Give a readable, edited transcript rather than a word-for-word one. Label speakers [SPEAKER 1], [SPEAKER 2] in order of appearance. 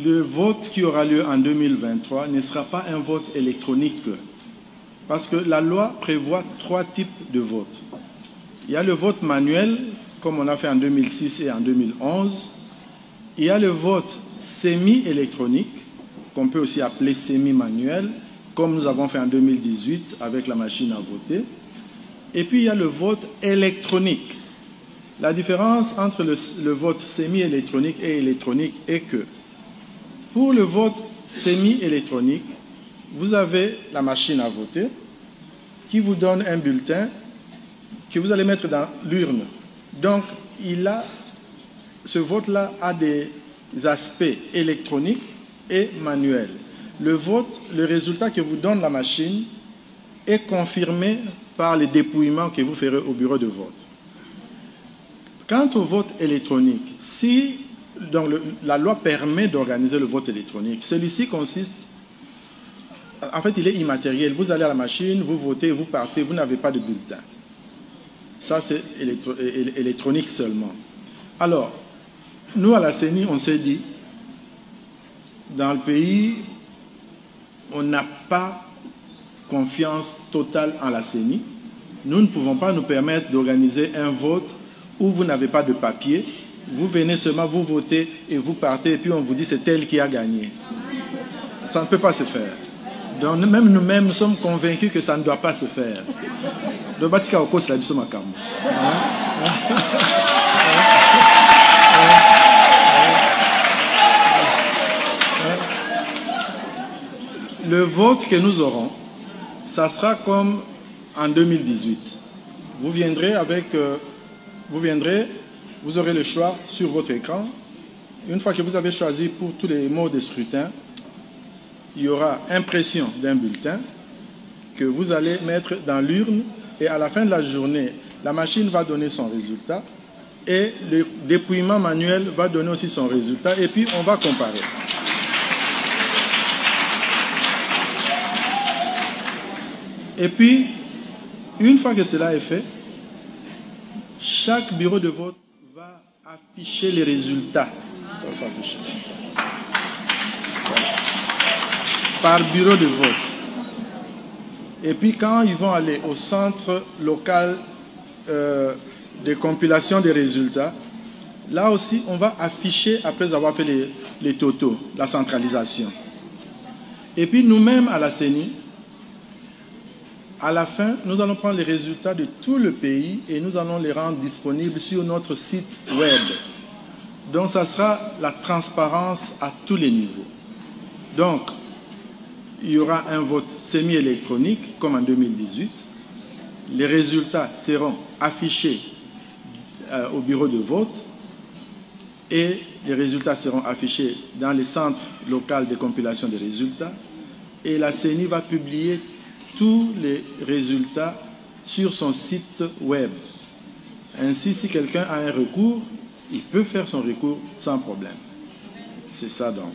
[SPEAKER 1] le vote qui aura lieu en 2023 ne sera pas un vote électronique, parce que la loi prévoit 3 types de votes. Il y a le vote manuel, comme on a fait en 2006 et en 2011. Il y a le vote semi-électronique, qu'on peut aussi appeler semi-manuel, comme nous avons fait en 2018 avec la machine à voter. Et puis il y a le vote électronique. La différence entre le vote semi-électronique et électronique est que pour le vote semi-électronique, vous avez la machine à voter qui vous donne un bulletin que vous allez mettre dans l'urne. Donc, ce vote-là a des aspects électroniques et manuels. Le résultat que vous donne la machine est confirmé par les dépouillements que vous ferez au bureau de vote. Quant au vote électronique, la loi permet d'organiser le vote électronique. Celui-ci consiste, en fait, il est immatériel. Vous allez à la machine, vous votez, vous partez, vous n'avez pas de bulletin. Ça, c'est électronique seulement. Alors, nous, à la CENI, on s'est dit, dans le pays, on n'a pas confiance totale en la CENI. Nous ne pouvons pas nous permettre d'organiser un vote où vous n'avez pas de papier. Vous venez seulement, vous votez et vous partez, et puis on vous dit c'est elle qui a gagné. Ça ne peut pas se faire. Donc, même nous-mêmes, nous sommes convaincus que ça ne doit pas se faire. Le vote que nous aurons, ça sera comme en 2018. Vous aurez le choix sur votre écran. Une fois que vous avez choisi pour tous les modes de scrutin, il y aura impression d'un bulletin que vous allez mettre dans l'urne, et à la fin de la journée, la machine va donner son résultat et le dépouillement manuel va donner aussi son résultat, et puis on va comparer. Et puis, une fois que cela est fait, chaque bureau de vote va afficher les résultats. Ça s'affiche. Voilà. Par bureau de vote. Et puis quand ils vont aller au centre local de compilation des résultats, là aussi on va afficher, après avoir fait les totaux, la centralisation. Et puis nous-mêmes à la CENI, à la fin, nous allons prendre les résultats de tout le pays et nous allons les rendre disponibles sur notre site web. Donc ça sera la transparence à tous les niveaux. Donc, il y aura un vote semi-électronique, comme en 2018. Les résultats seront affichés au bureau de vote et les résultats seront affichés dans les centres locaux de compilation des résultats. Et la CENI va publier tous les résultats sur son site web. Ainsi, si quelqu'un a un recours, il peut faire son recours sans problème. C'est ça donc.